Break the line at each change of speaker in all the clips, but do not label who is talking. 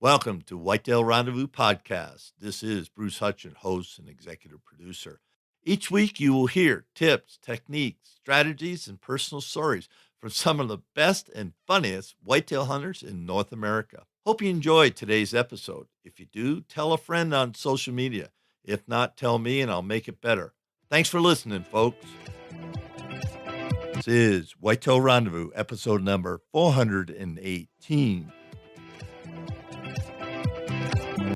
Welcome to Whitetail Rendezvous Podcast. This is Bruce Hutchin, host and executive producer. Each week you will hear tips, techniques, strategies, and personal stories from some of the best and funniest whitetail hunters in North America. Hope you enjoyed today's episode. If you do, tell a friend on social media. If not, tell me and I'll make it better. Thanks for listening, folks. This is Whitetail Rendezvous, episode number 418.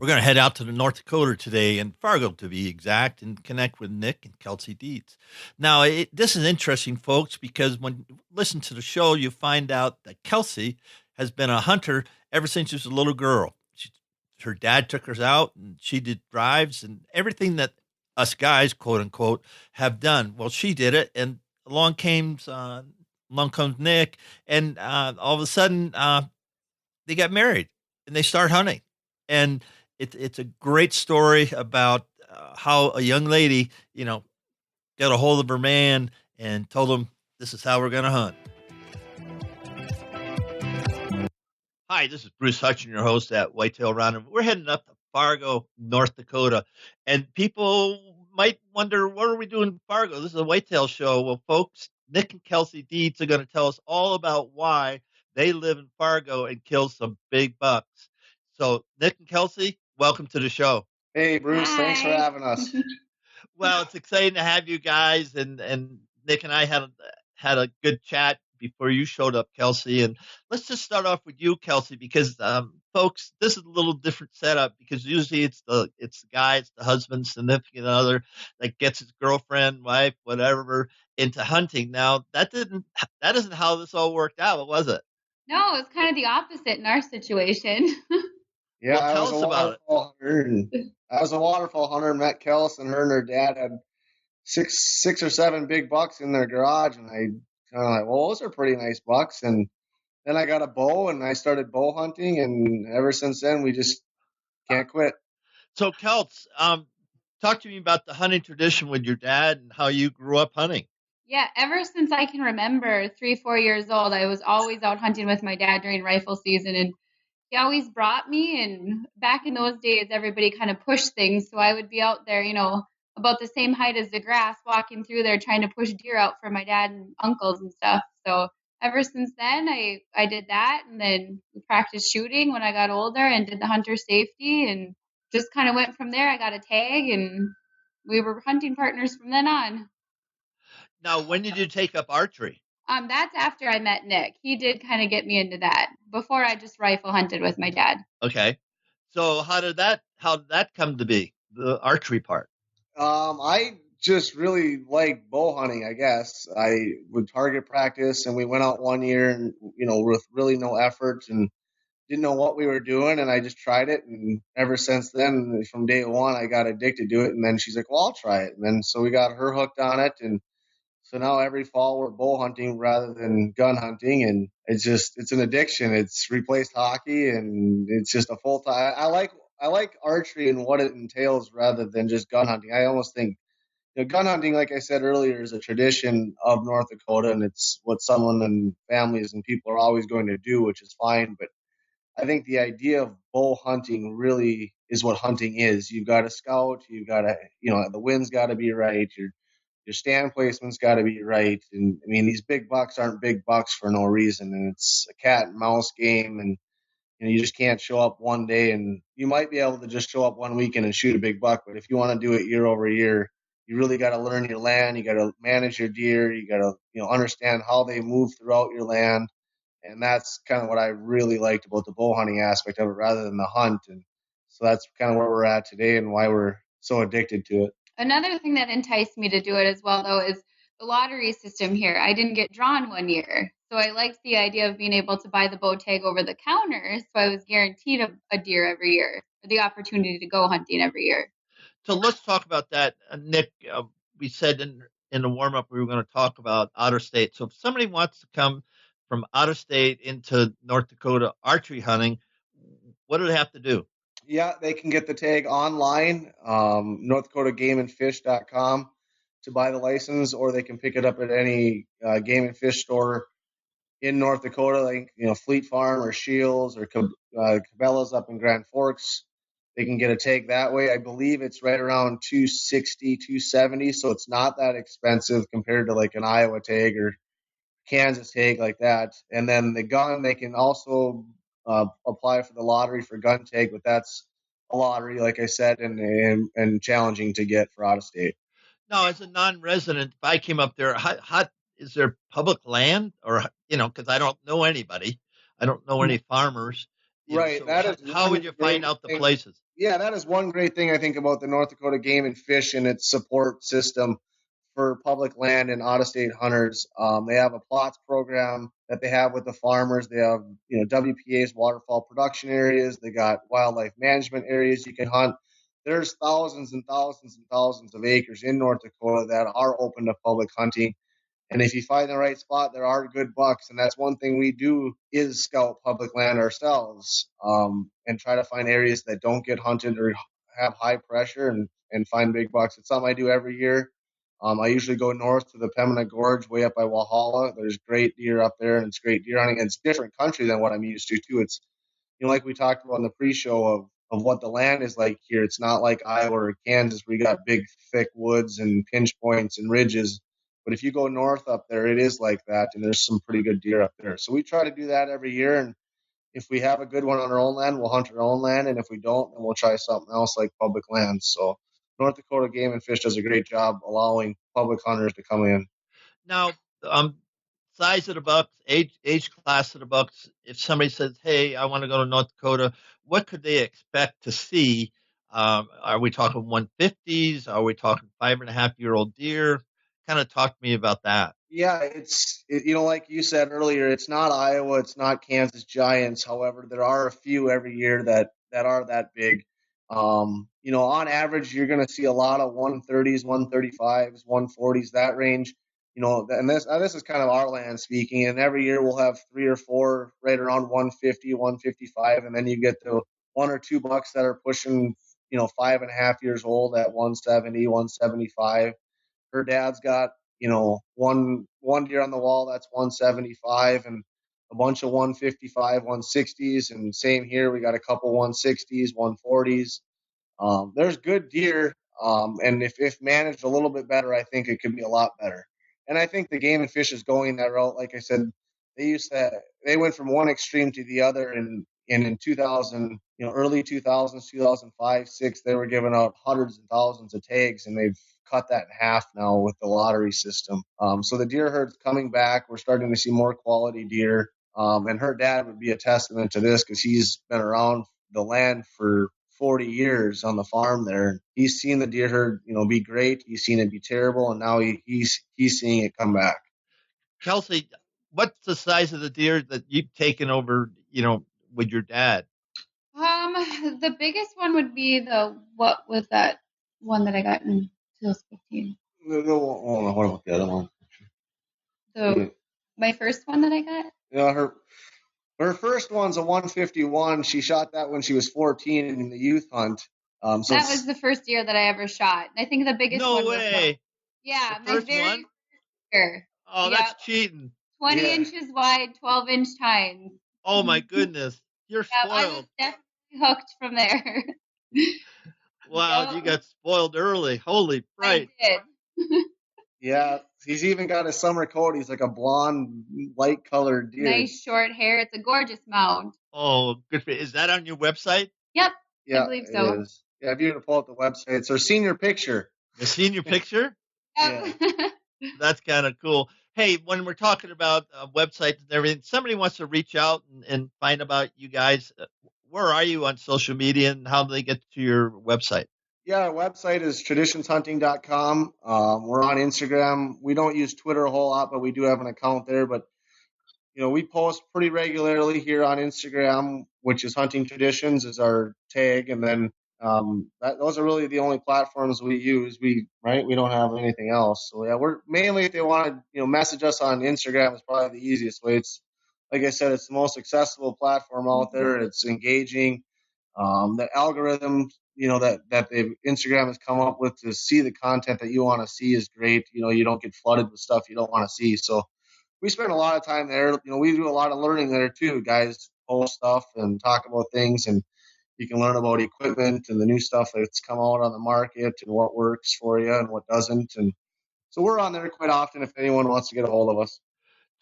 We're going to head out to the North Dakota today, in Fargo to be exact, and connect with Nick and Kelsey Deutz. Now, this is interesting, folks, because when you listen to the show, you find out that Kelsey has been a hunter ever since she was a little girl. Her dad took her out, and she did drives and everything that us guys, quote unquote, have done. Well, she did it, and along comes Nick, and all of a sudden they got married and they start hunting. And it's a great story about how a young lady, got a hold of her man and told him, this is how we're going to hunt. Hi, this is Bruce Hutchin, your host at Whitetail Rendezvous. We're heading up to Fargo, North Dakota, and people might wonder, what are we doing in Fargo? This is a whitetail show. Well, folks, Nick and Kelsey Deutz are going to tell us all about why they live in Fargo and kill some big bucks. So, Nick and Kelsey, welcome to the show.
Hey, Bruce. Hi. Thanks for having us.
Well, it's exciting to have you guys, and Nick and I had a good chat before you showed up, Kelsey. And let's just start off with you, Kelsey, because folks, this is a little different setup, because usually it's the guy, it's the husband, significant other that gets his girlfriend, wife, whatever, into hunting. Now, that isn't how this all worked out, was it?
No, it's kind of the opposite in our situation.
Yeah,
well, tell us about
it. I was a waterfowl hunter and met Kelsey, and her and her dad had six or seven big bucks in their garage, and I kind of like, well, those are pretty nice bucks. And then I got a bow, and I started bow hunting, and ever since then, we just can't quit.
So, Kelsey, talk to me about the hunting tradition with your dad and how you grew up hunting.
Yeah, ever since I can remember, 3-4 years old, I was always out hunting with my dad during rifle season, and he always brought me. And back in those days, everybody kind of pushed things, so I would be out there, about the same height as the grass, walking through there trying to push deer out for my dad and uncles and stuff. So ever since then, I did that, and then we practiced shooting when I got older and did the hunter safety, and just kind of went from there. I got a tag, and we were hunting partners from then on.
Now, when did you take up archery?
That's after I met Nick. He did kind of get me into that. Before, I just rifle hunted with my dad.
Okay. So how did that come to be, the archery part?
I just really like bow hunting, I guess. I would target practice, and we went out one year and, with really no effort and didn't know what we were doing, and I just tried it. And ever since then, from day one, I got addicted to it. And then she's like, well, I'll try it. And then so we got her hooked on it. And so now every fall we're bow hunting rather than gun hunting. And it's an addiction. It's replaced hockey, and it's just a full time. I like archery and what it entails rather than just gun hunting. I almost think gun hunting, like I said earlier, is a tradition of North Dakota, and it's what someone and families and people are always going to do, which is fine. But I think the idea of bow hunting really is what hunting is. You've got to scout. You've got to, the wind's got to be right. Your stand placement's got to be right. And I mean, these big bucks aren't big bucks for no reason. And it's a cat and mouse game. And you just can't show up one day, and you might be able to just show up one weekend and shoot a big buck. But if you want to do it year over year, you really got to learn your land. You got to manage your deer. You got to, understand how they move throughout your land. And that's kind of what I really liked about the bow hunting aspect of it rather than the hunt. And so that's kind of where we're at today and why we're so addicted to it.
Another thing that enticed me to do it as well, though, is the lottery system here. I didn't get drawn one year. So I liked the idea of being able to buy the bow tag over the counter. So I was guaranteed a deer every year, or the opportunity to go hunting every year.
So let's talk about that. Nick, we said in the warm-up we were going to talk about out of state. So if somebody wants to come from out of state into North Dakota archery hunting, what do they have to do?
Yeah, they can get the tag online, NorthDakotaGameandFish.com to buy the license, or they can pick it up at any game and fish store in North Dakota, like, Fleet Farm or Shields or Cabela's up in Grand Forks. They can get a tag that way. I believe it's right around 260, 270, so it's not that expensive compared to like an Iowa tag or Kansas tag like that. And then the gun, they can also apply for the lottery for gun tag, but that's a lottery, like I said, and challenging to get for out of state.
Now, as a non-resident, if I came up there, how is there public land, or because I don't know anybody, I don't know any farmers.
Right.
So
That is
how would you find out the places?
Yeah, that is one great thing I think about the North Dakota Game and Fish and its support system for public land and out-of-state hunters. They have a plots program that they have with the farmers. They have, WPA's waterfowl production areas. They got wildlife management areas you can hunt. There's thousands and thousands and thousands of acres in North Dakota that are open to public hunting. And if you find the right spot, there are good bucks. And that's one thing we do is scout public land ourselves, and try to find areas that don't get hunted or have high pressure and find big bucks. It's something I do every year. I usually go north to the Pembina Gorge way up by Walhalla. There's great deer up there, and it's great deer hunting. And it's different country than what I'm used to, too. It's, like we talked about in the pre-show of what the land is like here. It's not like Iowa or Kansas where you got big, thick woods and pinch points and ridges. But if you go north up there, it is like that, and there's some pretty good deer up there. So we try to do that every year, and if we have a good one on our own land, we'll hunt our own land, and if we don't, then we'll try something else like public land. So North Dakota Game and Fish does a great job allowing public hunters to come in.
Now, size of the bucks, age class of the bucks. If somebody says, "Hey, I want to go to North Dakota," what could they expect to see? Are we talking 150s? Are we talking 5.5-year-old deer? Kind of talk to me about that.
Yeah, like you said earlier, it's not Iowa, it's not Kansas Giants. However, there are a few every year that are that big. On average, you're going to see a lot of 130s, 135s, 140s, that range. And this is kind of our land speaking. And every year we'll have 3 or 4 right around 150, 155, and then you get the 1 or 2 bucks that are pushing, 5.5 years old at 170, 175. Her dad's got, one deer on the wall that's 175 and a bunch of 155, 160s. And same here, we got a couple 160s, 140s. There's good deer. And if managed a little bit better, I think it could be a lot better. And I think the Game and Fish is going that route. Like I said, they went from one extreme to the other. And in 2000, early 2000s, 2005, 6, they were giving out hundreds and thousands of tags, and they've cut that in half now with the lottery system. So the deer herd's coming back. We're starting to see more quality deer. And her dad would be a testament to this because he's been around the land for 40 years on the farm there. He's seen the deer herd, be great. He's seen it be terrible, and now he's seeing it come back.
Kelsey, what's the size of the deer that you've taken over, with your dad?
The biggest one would be what was that one that I got in 2015?
What about the other one?
My first one that I got?
Yeah, her first one's a 151. She shot that when she was 14 in the youth hunt.
So that was the first deer that I ever shot. I think the biggest one was...
No way!
Yeah,
the first one?
Deer.
Oh, yep. That's cheating.
20 inches wide, 12-inch tines.
Oh, my goodness. You're spoiled.
I was definitely hooked from there.
Wow, you got spoiled early. Holy fright.
I did.
Yeah, he's even got a summer coat. He's like a blonde, light-colored deer.
Nice short hair. It's a gorgeous mount.
Oh, good for you. Is that on your website?
Yep,
yeah,
I believe so.
It is. Yeah, if you were to pull up the website, it's our senior picture.
The senior picture?
Yeah.
That's kind of cool. Hey, when we're talking about websites and everything, somebody wants to reach out and find about you guys. Where are you on social media, and how do they get to your website?
Yeah, our website is traditionshunting.com. We're on Instagram. We don't use Twitter a whole lot, but we do have an account there. But, we post pretty regularly here on Instagram, which is Hunting Traditions is our tag. And then those are really the only platforms we use. We don't have anything else. So, yeah, we're mainly, if they want to, message us on Instagram is probably the easiest way. It's, like I said, it's the most accessible platform out there. It's engaging. The algorithm, that Instagram has come up with to see the content that you want to see is great. You don't get flooded with stuff you don't want to see. So we spend a lot of time there. You know, we do a lot of learning there too. Guys post stuff and talk about things, and you can learn about equipment and the new stuff that's come out on the market and what works for you and what doesn't. And so we're on there quite often if anyone wants to get a hold of us.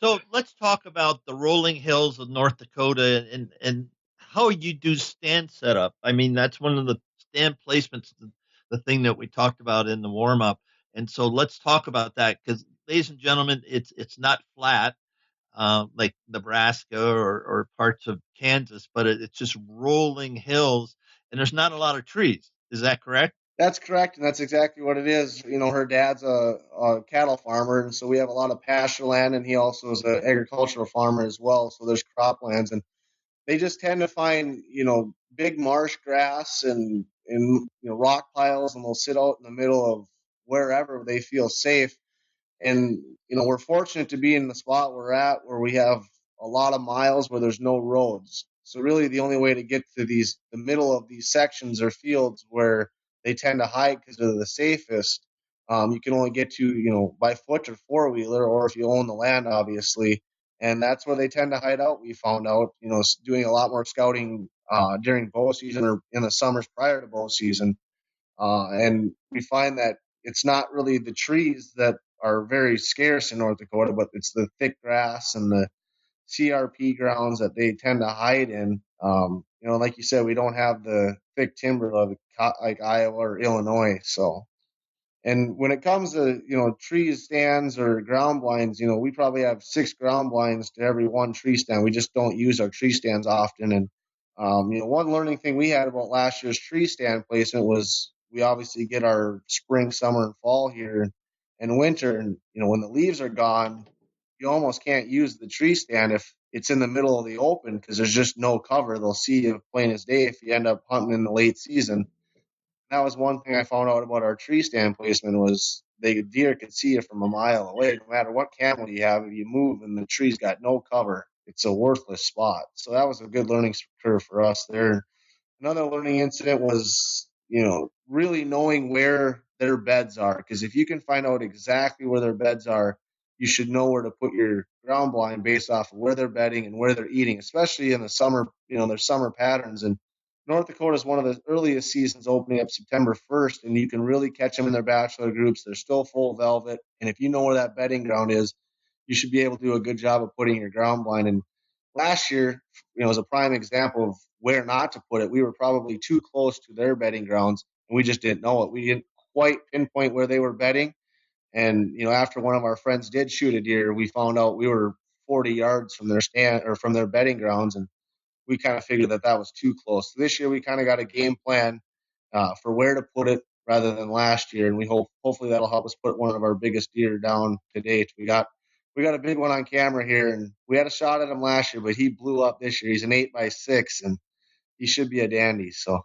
So let's talk about the rolling hills of North Dakota and how you do stand setup. I mean, that's one of the stand placements, the thing that we talked about in the warm up. And so let's talk about that because, ladies and gentlemen, it's not flat like Nebraska or parts of Kansas, but it's just rolling hills, and there's not a lot of trees. Is that correct?
That's correct, and that's exactly what it is. You know, her dad's a cattle farmer, and so we have a lot of pasture land, and he also is an agricultural farmer as well. So there's croplands, and they just tend to find, you know, big marsh grass and you know, rock piles, and they'll sit out in the middle of wherever they feel safe. And you know, we're fortunate to be in the spot we're at where we have a lot of miles where there's no roads. So really the only way to get to the middle of these sections or fields where they tend to hide because they're the safest. You can only get to, you know, by foot or four-wheeler, or if you own the land, obviously. And that's where they tend to hide out. We found out, you know, doing a lot more scouting during bow season or in the summers prior to bow season. And we find that it's not really the trees that are very scarce in North Dakota, but it's the thick grass and the CRP grounds that they tend to hide in. You know, like you said, we don't have the thick timber like Iowa or Illinois. So, and when it comes to, you know, tree stands or ground blinds, you know, we probably have 6 ground blinds to every one tree stand. We just don't use our tree stands often. And, you know, one learning thing we had about last year's tree stand placement was we obviously get our spring, summer, and fall here and winter. And, you know, when the leaves are gone, you almost can't use the tree stand if it's in the middle of the open because there's just no cover. They'll see you plain as day if you end up hunting in the late season. That was one thing I found out about our tree stand placement was the deer could see you from a mile away. No matter what camera you have, if you move and the tree's got no cover, it's a worthless spot. So that was a good learning curve for us there. Another learning incident was, you know, really knowing where their beds are. Because if you can find out exactly where their beds are, you should know where to put your ground blind based off of where they're bedding and where they're eating, especially in the summer, you know, their summer patterns. And North Dakota is one of the earliest seasons opening up September 1st, and you can really catch them in their bachelor groups. They're still full velvet. And if you know where that bedding ground is, you should be able to do a good job of putting your ground blind. And last year, you know, as a prime example of where not to put it, we were probably too close to their bedding grounds, and we just didn't know it. We didn't quite pinpoint where they were bedding. And, you know, after one of our friends did shoot a deer, we found out we were 40 yards from their stand or from their bedding grounds. And we kind of figured that was too close. So this year we kind of got a game plan for where to put it rather than last year, and we hopefully that'll help us put one of our biggest deer down to date. We got a big one on camera here, and we had a shot at him last year, but he blew up this year. He's an 8x6, and he should be a dandy. So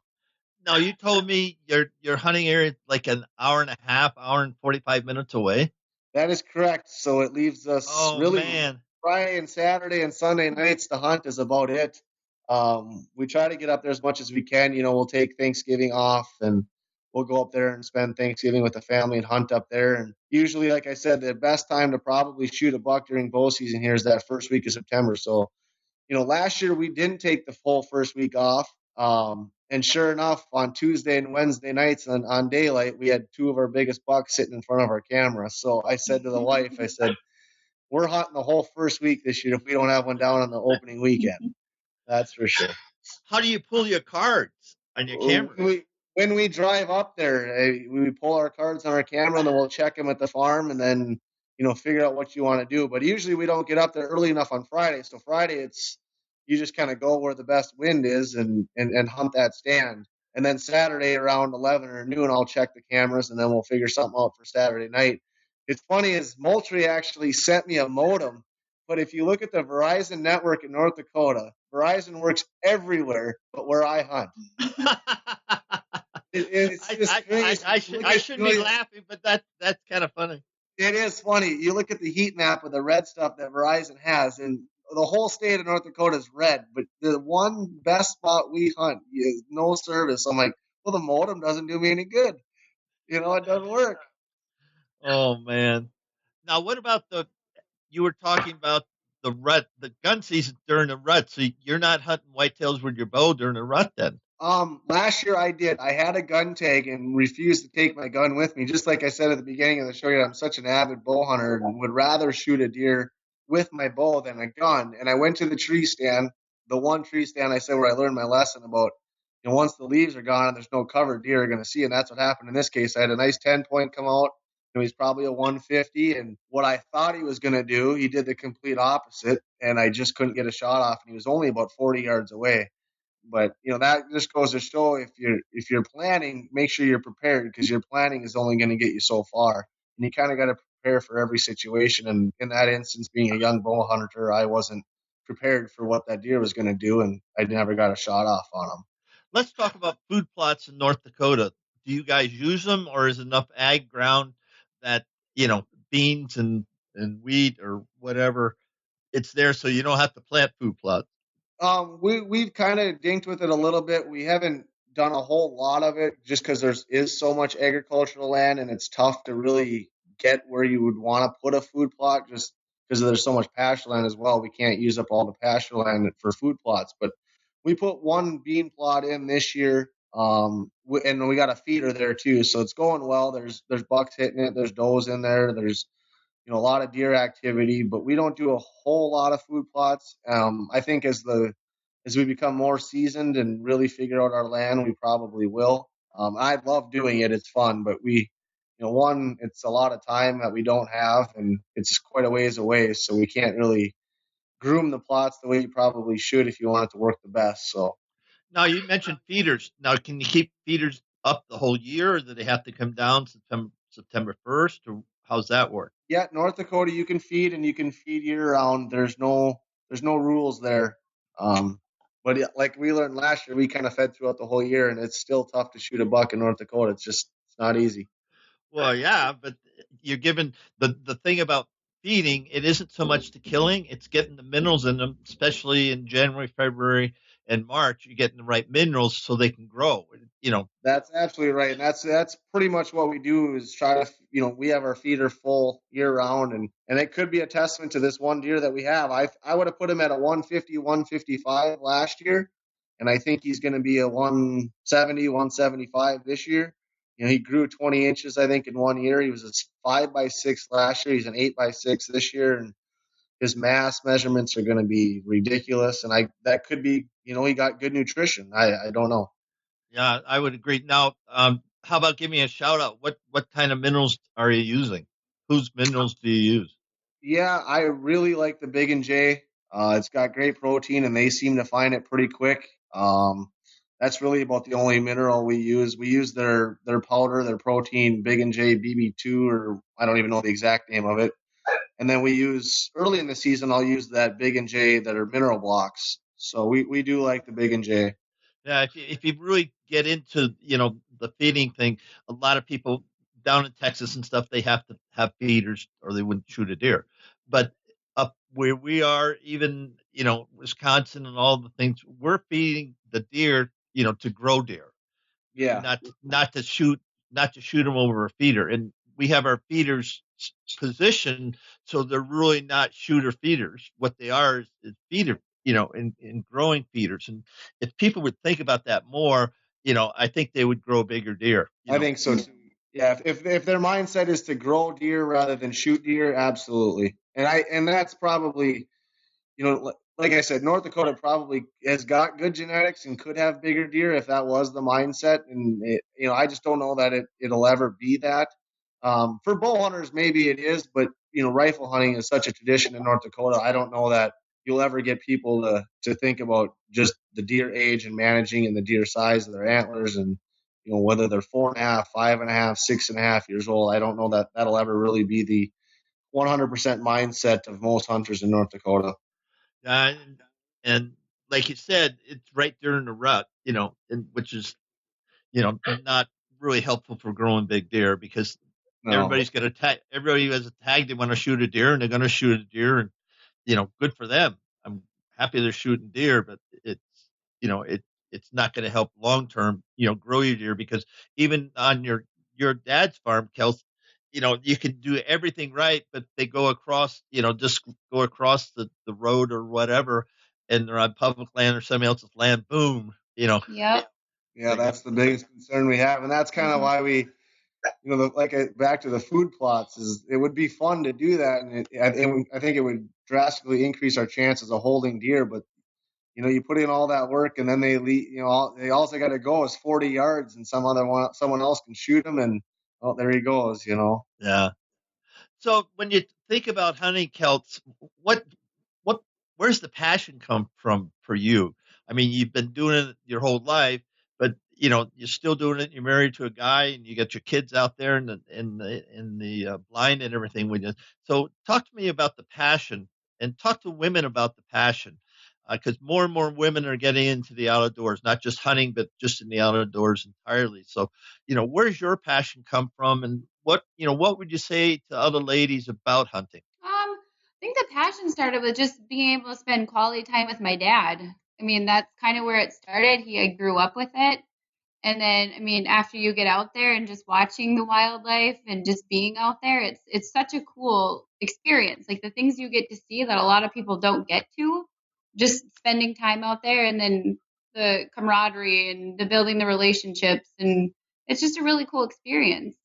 Now you told me your hunting area like an hour and a half, hour and 45 minutes away.
that is correct. So it leaves us really
Man.
Friday and Saturday and Sunday nights to hunt is about it. We try to get up there as much as we can. You know, we'll take Thanksgiving off and we'll go up there and spend Thanksgiving with the family and hunt up there. And usually, like I said, the best time to probably shoot a buck during bow season here is that first week of September. So, you know, last year we didn't take the full first week off. And sure enough, on Tuesday and Wednesday nights on daylight, we had 2 of our biggest bucks sitting in front of our camera. So I said to the wife, I said, we're hunting the whole first week this year if we don't have one down on the opening weekend. That's for sure.
How do you pull your cards on your camera?
When we drive up there, we pull our cards on our camera and then we'll check them at the farm and then, you know, figure out what you want to do. But usually we don't get up there early enough on Friday. So Friday, you just kind of go where the best wind is and hunt that stand. And then Saturday around 11 or noon, I'll check the cameras and then we'll figure something out for Saturday night. It's funny is Moultrie actually sent me a modem, but if you look at the Verizon network in North Dakota, Verizon works everywhere but where I hunt.
I shouldn't be laughing, but that's kind of funny.
It is funny. You look at the heat map of the red stuff that Verizon has, and the whole state of North Dakota is red, but the one best spot we hunt is no service. So I'm like, well, the modem doesn't do me any good. You know, it doesn't work.
Oh man. Now what about you were talking about the rut, the gun season during the rut. So you're not hunting whitetails with your bow during the rut then?
Last year I did. I had a gun tag and refused to take my gun with me. Just like I said at the beginning of the show, I'm such an avid bow hunter and would rather shoot a deer with my bow than a gun. And I went to the tree stand, the one tree stand I said where I learned my lesson about, once the leaves are gone and there's no cover, deer are going to see. And that's what happened in this case. I had a nice 10 point come out. He's probably a 150. And what I thought he was going to do, he did the complete opposite. And I just couldn't get a shot off. And he was only about 40 yards away. But that just goes to show if you're planning, make sure you're prepared, because your planning is only going to get you so far, and you kind of got to prepare for every situation. And in that instance, being a young bow hunter, I wasn't prepared for what that deer was going to do, and I never got a shot off on him.
Let's talk about food plots in North Dakota. Do you guys use them, or is enough ag ground that beans and wheat or whatever, it's there so you don't have to plant food plots?
We've kind of dinked with it a little bit. We haven't done a whole lot of it just because there is so much agricultural land, and it's tough to really get where you would want to put a food plot just because there's so much pasture land as well. We can't use up all the pasture land for food plots, but we put one bean plot in this year. And we got a feeder there too, so it's going well. There's bucks hitting it. There's does in there. There's a lot of deer activity, but we don't do a whole lot of food plots. I think as we become more seasoned and really figure out our land, we probably will. I love doing it; it's fun, but it's a lot of time that we don't have, and it's quite a ways away, so we can't really groom the plots the way you probably should if you want it to work the best. So
now you mentioned feeders. Now, can you keep feeders up the whole year, or do they have to come down September 1st, or how's that work?
Yeah, North Dakota, you can feed, and you can feed year round. There's no rules there. But like we learned last year, we kind of fed throughout the whole year, and it's still tough to shoot a buck in North Dakota. It's not easy.
Well, yeah, but you're given the thing about feeding, it isn't so much the killing, it's getting the minerals in them, especially in January, February, and March. You're getting the right minerals so they can grow.
That's absolutely right, and that's pretty much what we do is try to we have our feeder full year round, and it could be a testament to this one deer that we have. I would have put him at a 150, 155 last year, and I think he's going to be a 170, 175 this year. He grew 20 inches, I think, in 1 year. He was a 5x6 last year. He's an 8x6 this year, and his mass measurements are going to be ridiculous. And that could be, he got good nutrition. I don't know.
Yeah, I would agree. Now, how about give me a shout out? What kind of minerals are you using? Whose minerals do you use?
Yeah, I really like the Big and J. It's got great protein, and they seem to find it pretty quick. That's really about the only mineral we use. We use their powder, their protein, Big and J BB2, or I don't even know the exact name of it. And then we use early in the season, I'll use that Big and J that are mineral blocks. So we do like the Big and J.
Yeah, if you really get into the feeding thing, a lot of people down in Texas and stuff, they have to have feeders or they wouldn't shoot a deer. But up where we are, even Wisconsin and all the things, we're feeding the deer to grow deer.
Yeah,
not to shoot them over a feeder. And we have our feeders positioned so they're really not shooter feeders. What they are is feeder, in growing feeders. And if people would think about that more, I think they would grow bigger deer.
I think so too. Yeah, if their mindset is to grow deer rather than shoot deer, absolutely. And that's probably, like I said, North Dakota probably has got good genetics and could have bigger deer if that was the mindset. And I just don't know that it'll ever be that. For bow hunters, maybe it is, but rifle hunting is such a tradition in North Dakota. I don't know that you'll ever get people to think about just the deer age and managing and the deer size of their antlers and whether they're 4.5, 5.5, 6.5 years old. I don't know that that'll ever really be the 100% mindset of most hunters in North Dakota.
And like you said, it's right during the rut, which is, not really helpful for growing big deer because everybody's got a tag. Everybody has a tag. They want to shoot a deer and they're going to shoot a deer and, good for them. I'm happy they're shooting deer, but it's not going to help long term, grow your deer because even on your dad's farm, Kelsey, you can do everything right, but they go across, just go across the road or whatever, and they're on public land or somebody else's land. Boom,
Yep.
Yeah, that's the biggest concern we have, and that's kind of why we, back to the food plots, is it would be fun to do that, and I think it would drastically increase our chances of holding deer. But you put in all that work, and then they leave. They also got to go is 40 yards, and someone else can shoot them, and there he goes.
Yeah. So when you think about hunting, Celts, what what where's the passion come from for you? I mean, you've been doing it your whole life, but you're still doing it. You're married to a guy, and you got your kids out there in the blind and everything with you. So talk to me about the passion, and talk to women about the passion, because more and more women are getting into the outdoors, not just hunting, but just in the outdoors entirely. So, where's your passion come from, and what would you say to other ladies about hunting?
I think the passion started with just being able to spend quality time with my dad. I mean, that's kind of where it started. I grew up with it. And then, I mean, after you get out there and just watching the wildlife and just being out there, it's such a cool experience. Like the things you get to see that a lot of people don't get to, just spending time out there, and then the camaraderie and the building the relationships, and it's just a really cool experience.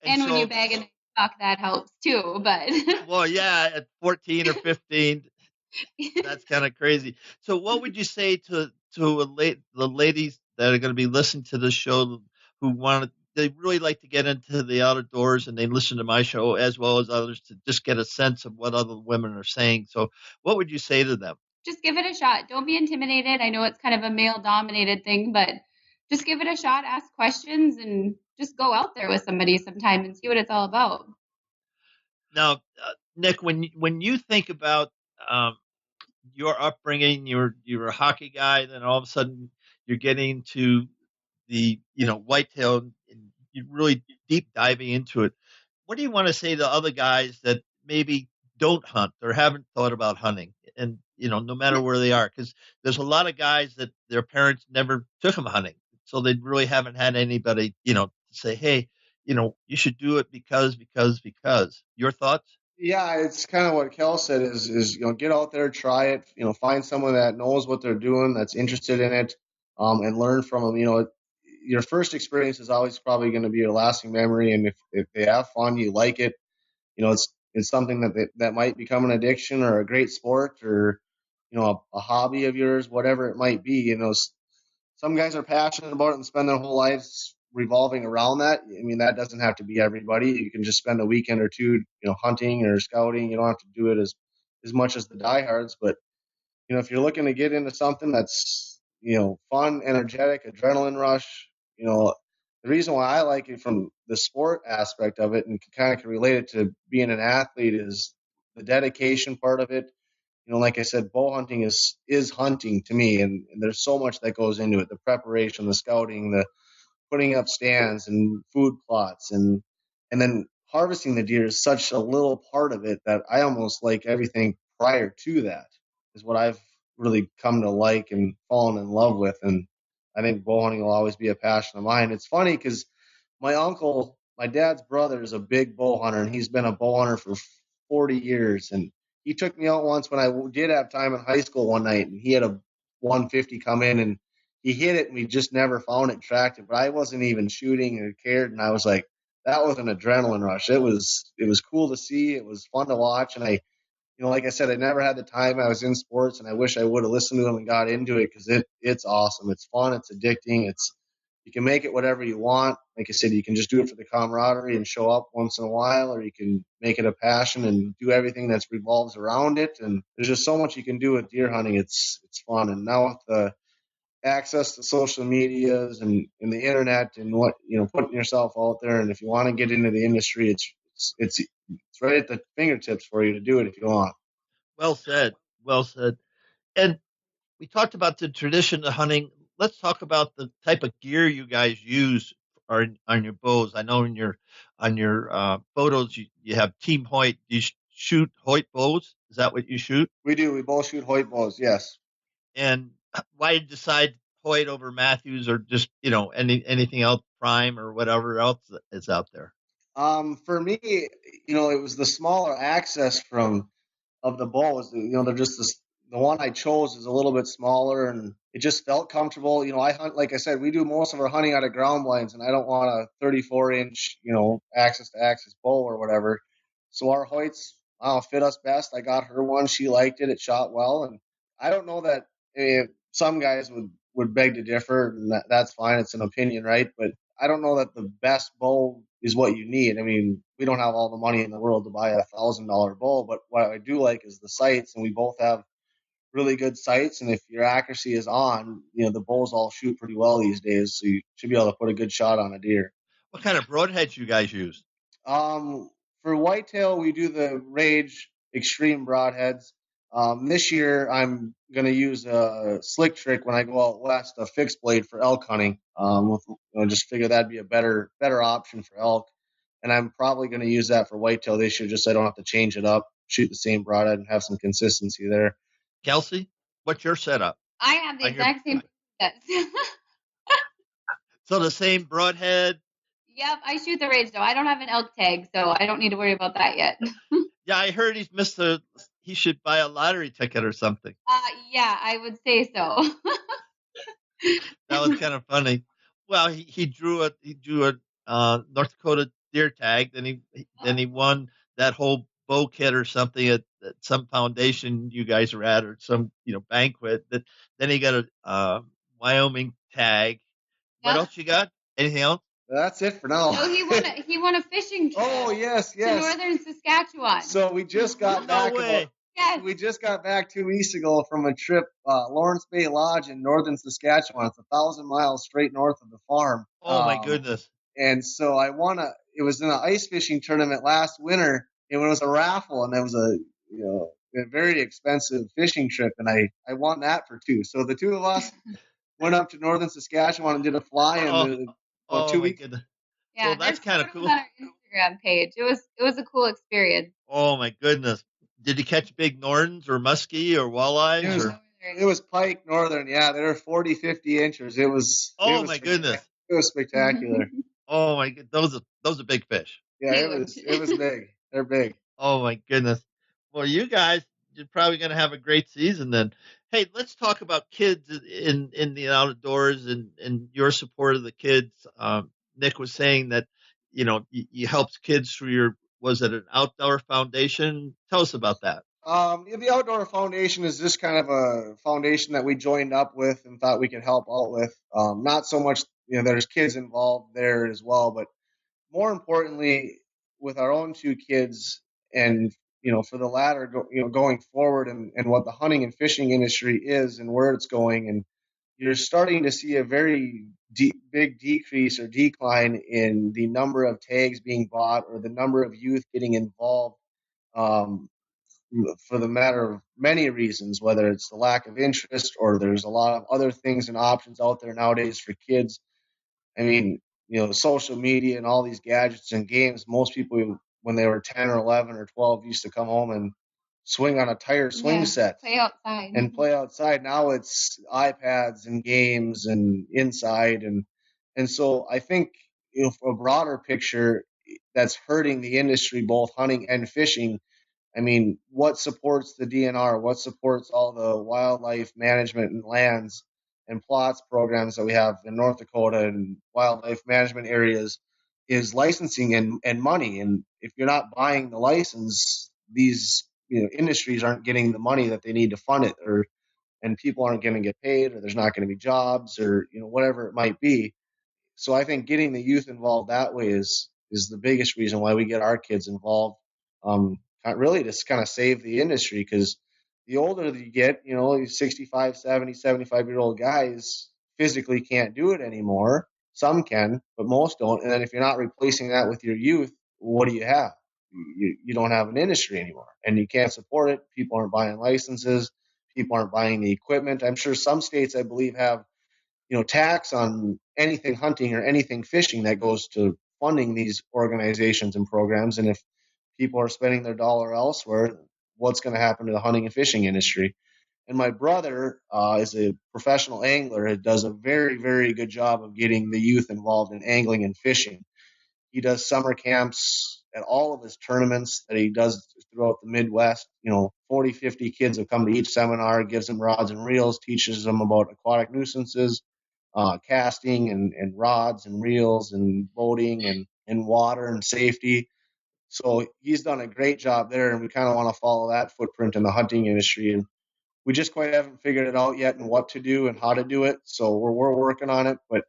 And when you bag and buck, that helps too. But
well, yeah, at 14 or 15, that's kind of crazy. So, what would you say to the ladies that are going to be listening to this show, who they really like to get into the outdoors, and they listen to my show as well as others to just get a sense of what other women are saying? So, what would you say to them?
Just give it a shot. Don't be intimidated. I know it's kind of a male-dominated thing, but just give it a shot. Ask questions, and just go out there with somebody sometime and see what it's all about.
Now, Nick, when you think about your upbringing, you're a hockey guy, then all of a sudden you're getting to the whitetail, and you really deep diving into it. What do you want to say to other guys that maybe don't hunt or haven't thought about hunting, and no matter where they are, because there's a lot of guys that their parents never took them hunting, so they really haven't had anybody say, hey, you should do it because. Your thoughts?
Yeah, it's kind of what Kel said is get out there, try it, find someone that knows what they're doing, that's interested in it, and learn from them. Your first experience is always probably going to be your lasting memory, and if they have fun, you like it, it's something that might become an addiction or a great sport or a hobby of yours, whatever it might be. Some guys are passionate about it and spend their whole lives revolving around that. I mean, that doesn't have to be everybody. You can just spend a weekend or two, hunting or scouting. You don't have to do it as much as the diehards. But if you're looking to get into something that's fun, energetic, adrenaline rush, the reason why I like it from the sport aspect of it and kind of can relate it to being an athlete is the dedication part of it. Like I said, bow hunting is hunting to me, and there's so much that goes into it: the preparation, the scouting, the putting up stands and food plots, and then harvesting the deer is such a little part of it that I almost like everything prior to that is what I've really come to like and fallen in love with. And I think bow hunting will always be a passion of mine. It's funny because my uncle, my dad's brother, is a big bow hunter, and he's been a bow hunter for 40 years. And he took me out once when I did have time in high school one night, and he had a 150 come in, and he hit it, and we just never found it, tracked it. But I wasn't even shooting or cared, and I was like, that was an adrenaline rush. It was cool to see. It was fun to watch, and I, like I said, I never had the time. I was in sports, and I wish I would have listened to him and got into it because it's awesome. It's fun. It's addicting. You can make it whatever you want. Like I said, you can just do it for the camaraderie and show up once in a while, or you can make it a passion and do everything that revolves around it. And there's just so much you can do with deer hunting. It's fun. And now with the access to social medias and the internet and putting yourself out there, and if you want to get into the industry, it's right at the fingertips for you to do it if you want.
Well said. Well said. And we talked about the tradition of hunting. Let's talk about the type of gear you guys use on your bows. I know on your photos you have Team Hoyt. You shoot Hoyt bows. Is that what you shoot?
We do. We both shoot Hoyt bows. Yes.
And why did you decide Hoyt over Matthews or just anything else, Prime or whatever else is out there?
For me, it was the smaller access of the bows. They're just the one I chose is a little bit smaller and it just felt comfortable. I hunt, like I said, we do most of our hunting out of ground blinds, and I don't want a 34-inch, axis to axis bow or whatever. So our Hoyts fit us best. I got her one. She liked it. It shot well. And I don't know that some guys would beg to differ, and that's fine. It's an opinion, right? But I don't know that the best bow is what you need. I mean, we don't have all the money in the world to buy $1,000 bow, but what I do like is the sights, and we both have really good sights. And if your accuracy is on, the bows all shoot pretty well these days, so you should be able to put a good shot on a deer.
What kind of broadheads you guys use?
For whitetail, we do the Rage Extreme broadheads. This year, I'm going to use a Slick Trick when I go out west, a fixed blade for elk hunting. Just figure that'd be a better option for elk. And I'm probably going to use that for whitetail this year, just so I don't have to change it up, shoot the same broadhead, and have some consistency there.
Kelsey, what's your setup?
I have the exact same.
So the same broadhead?
Yep, I shoot the Rage, though. I don't have an elk tag, so I don't need to worry about that yet.
Yeah, I heard he should buy a lottery ticket or something.
Yeah, I would say so.
That was kind of funny. Well, he drew a North Dakota deer tag, then he won that whole bow kit or something at some foundation you guys were at, or some banquet. Then he got a Wyoming tag. What else you got? Anything else?
That's it for now.
So he won a fishing trip.
Oh yes.
To northern Saskatchewan.
So we just got back.
Yes.
We just got back 2 weeks ago from a trip, Lawrence Bay Lodge in northern Saskatchewan. It's 1,000 miles straight north of the farm.
Oh my goodness!
And so it was in an ice fishing tournament last winter, and it was a raffle, and it was a very expensive fishing trip, and I won that for two. So the two of us went up to northern Saskatchewan and did a fly-in 2 weeks.
Goodness.
Yeah,
well, that's kind of cool.
On our Instagram page, it was a cool experience.
Oh my goodness! Did you catch big Nordens or muskie or walleyes?
It was pike northern. Yeah, they were 40, 50 inches. It was.
Oh my goodness!
It was spectacular.
Oh my god, those are big fish.
Yeah, it was big. They're big.
Oh my goodness. Well, you guys, you're probably going to have a great season then. Hey, let's talk about kids in the outdoors and your support of the kids. Nick was saying that, you helped kids through was it an outdoor foundation? Tell us about that.
The Outdoor Foundation is just kind of a foundation that we joined up with and thought we could help out with. Not so much, there's kids involved there as well, but more importantly, with our own two kids and, for the latter, going forward and what the hunting and fishing industry is and where it's going. And you're starting to see a very big decrease or decline in the number of tags being bought or the number of youth getting involved. For the matter of many reasons, whether it's the lack of interest or there's a lot of other things and options out there nowadays for kids. I mean, social media and all these gadgets and games, most people, when they were 10 or 11 or 12, used to come home and swing on a tire swing set. Play outside. Now it's iPads and games and inside. And so I think, for a broader picture that's hurting the industry, both hunting and fishing. I mean, what supports the DNR? What supports all the wildlife management and lands and plots programs that we have in North Dakota and wildlife management areas is licensing and money. And if you're not buying the license, these industries aren't getting the money that they need to fund it, and people aren't going to get paid, or there's not going to be jobs, or whatever it might be. So I think getting the youth involved that way is the biggest reason why we get our kids involved. Really just kind of save the industry, because the older you get, 65, 70, 75-year-old guys physically can't do it anymore. Some can, but most don't. And then if you're not replacing that with your youth, what do you have? You don't have an industry anymore, and you can't support it. People aren't buying licenses. People aren't buying the equipment. I'm sure some states, I believe, have, tax on anything hunting or anything fishing that goes to funding these organizations and programs. And if people are spending their dollar elsewhere, what's going to happen to the hunting and fishing industry? And my brother is a professional angler. It does a very, very good job of getting the youth involved in angling and fishing. He does summer camps at all of his tournaments that he does throughout the Midwest. 40, 50 kids have come to each seminar, gives them rods and reels, teaches them about aquatic nuisances, casting and rods and reels and boating and water and safety. So he's done a great job there, and we kind of want to follow that footprint in the hunting industry. And we just quite haven't figured it out yet and what to do and how to do it. So we're working on it, but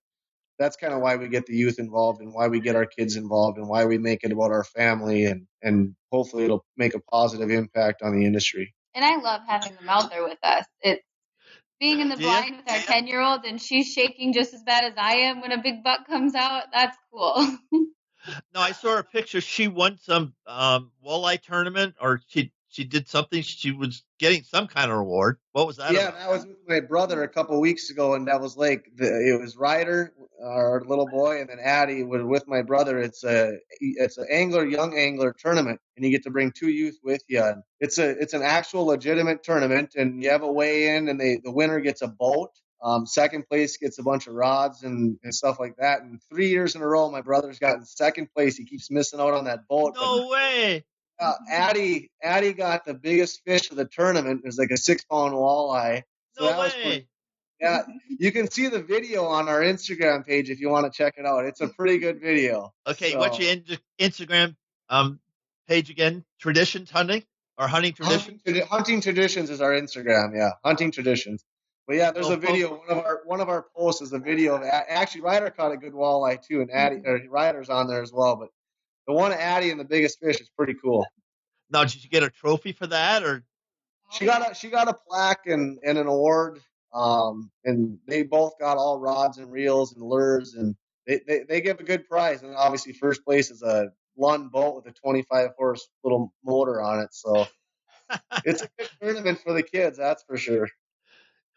that's kind of why we get the youth involved and why we get our kids involved and why we make it about our family, and hopefully it'll make a positive impact on the industry.
And I love having them out there with us. It's being in the blind with our 10-year-old, and she's shaking just as bad as I am when a big buck comes out. That's cool.
No, I saw her picture. She won some walleye tournament, or she did something. She was getting some kind of reward. What was that?
Yeah,
about?
that was with my brother a couple of weeks ago, and that was like it was Ryder, our little boy, and then Addie was with my brother. It's an young angler tournament, and you get to bring 2 youth with you. And it's an actual legitimate tournament, and you have a weigh in, and the winner gets a boat. Second place gets a bunch of rods and stuff like that. And 3 years in a row, my brother's gotten second place. He keeps missing out on that boat.
No way.
Addie got the biggest fish of the tournament. It was like a 6-pound walleye. So
no way.
Yeah, you can see the video on our Instagram page if you want to check it out. It's a pretty good video.
Okay, what's your Instagram page again? Traditions hunting or hunting traditions?
Hunting Traditions is our Instagram. Yeah, Hunting Traditions. But yeah, there's a video. One of our posts is a video of actually Ryder caught a good walleye too, and Ryder's on there as well. But the one Addie and the biggest fish is pretty cool.
Now, did you get a trophy for that, or
she got a plaque and an award? And they both got all rods and reels and lures, and they give a good prize. And obviously, first place is a Lund boat with a 25 horse little motor on it. So it's a good tournament for the kids, that's for sure.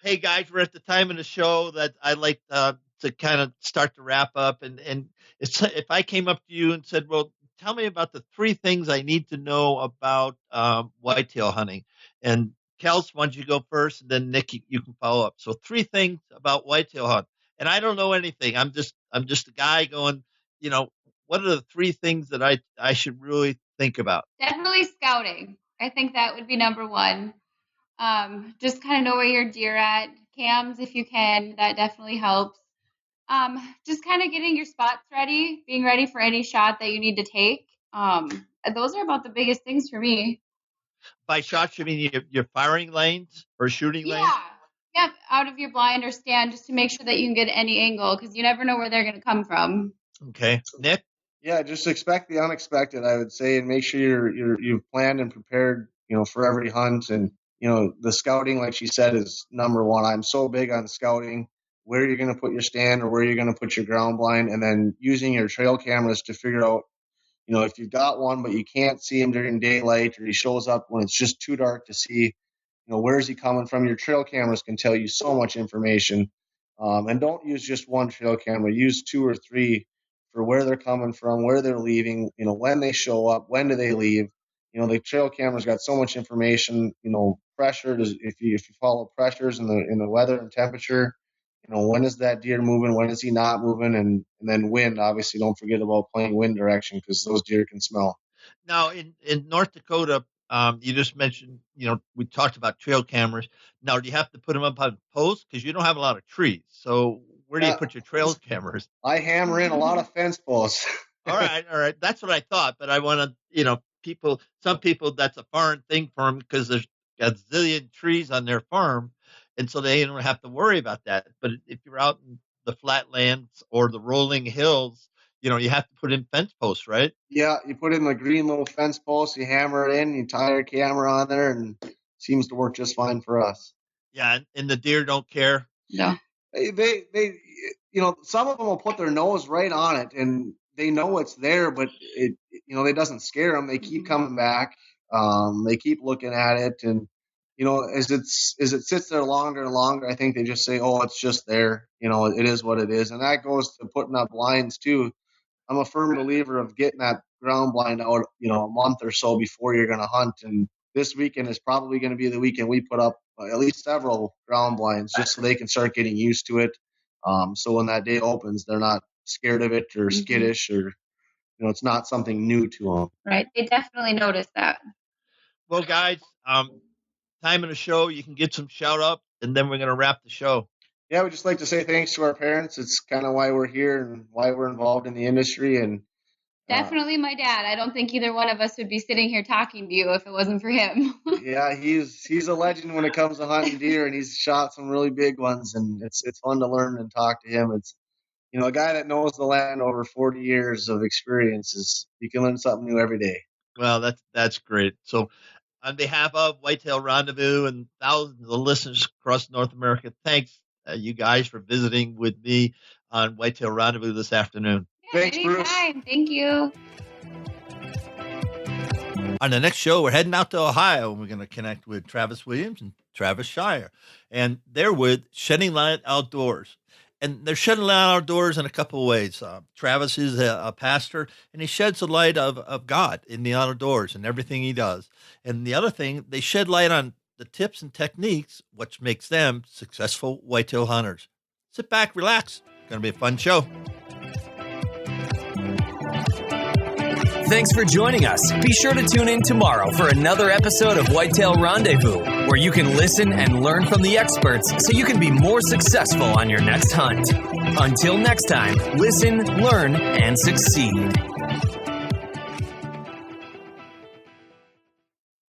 Hey guys, we're at the time in the show that I like to kind of start to wrap up. And if I came up to you and said, well, tell me about the 3 things I need to know about whitetail hunting. And Kels, why don't you go first, and then Nick, you can follow up. So 3 things about whitetail hunt. And I don't know anything. I'm just a guy going, what are the 3 things that I should really think about?
Definitely scouting. I think that would be number 1. Just kind of know where your deer at. Cams, if you can, that definitely helps. Just kind of getting your spots ready, being ready for any shot that you need to take. Those are about the biggest things for me.
By shots, you mean your firing lanes or shooting lanes?
Yeah, out of your blind or stand, just to make sure that you can get any angle, because you never know where they're going to come from.
Okay, Nick?
Yeah, just expect the unexpected, I would say, and make sure you've planned and prepared, for every hunt. And the scouting, like she said, is number 1. I'm so big on scouting, where you're going to put your stand or where you're going to put your ground blind, and then using your trail cameras to figure out, if you've got one but you can't see him during daylight, or he shows up when it's just too dark to see, where is he coming from? Your trail cameras can tell you so much information. And don't use just one trail camera. Use 2 or 3 for where they're coming from, where they're leaving, when they show up, when do they leave. The trail camera's got so much information. Pressure, if you follow pressures in the weather and temperature, when is that deer moving, when is he not moving, and then wind. Obviously, don't forget about playing wind direction, because those deer can smell.
Now, in North Dakota, you just mentioned, we talked about trail cameras. Now, do you have to put them up on posts? Because you don't have a lot of trees. So where do you put your trail cameras?
I hammer in a lot of fence posts.
All right. That's what I thought. But I want to, some people, that's a foreign thing for them, because there's a zillion trees on their farm. And so they don't have to worry about that. But if you're out in the flatlands or the rolling hills, you have to put in fence posts, right?
Yeah, you put in the green little fence posts, you hammer it in, you tie your camera on there, and it seems to work just fine for us.
Yeah, and the deer don't care.
No.
They some of them will put their nose right on it, and they know it's there, but it doesn't scare them. They keep coming back. They keep looking at it, and as it sits there longer and longer, I think they just say, "Oh, it's just there." It is what it is, and that goes to putting up blinds too. I'm a firm believer of getting that ground blind out, a month or so before you're going to hunt. And this weekend is probably going to be the weekend we put up at least several ground blinds, just so they can start getting used to it. So when that day opens, they're not scared of it or skittish, or it's not something new to them.
Right. They definitely notice that.
Well, guys, time in the show, you can get some shout out, and then we're going to wrap the show.
Yeah, we'd just like to say thanks to our parents. It's kind of why we're here and why we're involved in the industry. And
definitely my dad. I don't think either one of us would be sitting here talking to you if it wasn't for him.
Yeah, he's a legend when it comes to hunting deer, and he's shot some really big ones, and it's fun to learn and talk to him. It's a guy that knows the land over 40 years of experience. You can learn something new every day.
Well, that's great. So on behalf of Whitetail Rendezvous and thousands of listeners across North America, thanks you guys for visiting with me on Whitetail Rendezvous this afternoon.
Yeah,
thanks, Bruce.
Thank you.
On the next show, we're heading out to Ohio, and we're going to connect with Travis Williams and Travis Shire. And they're with Shedding Light Outdoors. And they're shedding light outdoors in a couple of ways. Travis is a pastor, and he sheds the light of God in the outdoors and everything he does. And the other thing, they shed light on the tips and techniques, which makes them successful whitetail hunters. Sit back, relax. It's going to be a fun show.
Thanks for joining us. Be sure to tune in tomorrow for another episode of Whitetail Rendezvous, where you can listen and learn from the experts so you can be more successful on your next hunt. Until next time, listen, learn, and succeed.